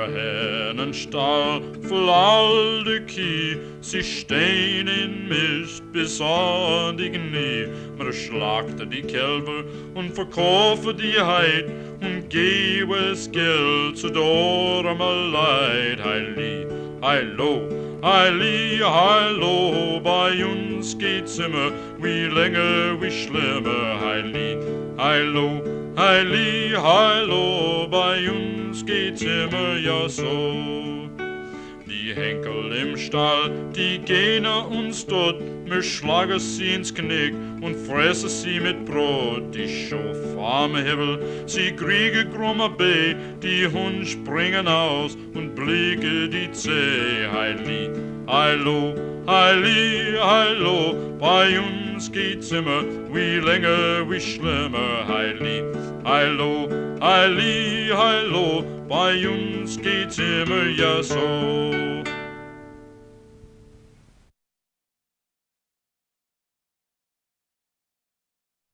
Wir haben einen Stall voll alte Kie, sie stehen in Mist bis an die Knie. Wir schlagten die Kälber und verkaufen die Heid und geben das Geld zu der armen Leid. Heili, heilo, heili, heilo, bei uns geht's immer wie länger, wie schlimmer. Heili, heilo, heili, heilo, bei uns geht's immer ja so. Die Henkel im Stall, die gehen uns tot, wir schlagen sie ins Knick und fressen sie mit Brot. Die Schof arme Himmel, sie kriegen krummer Beh, die Hund springen aus und blicken die Zeh. Heili, heilo, heili, heilo, bei uns geht's immer wie länger, wie schlimmer. Heili, heilo, heili, heilo, bei uns geht's immer ja so.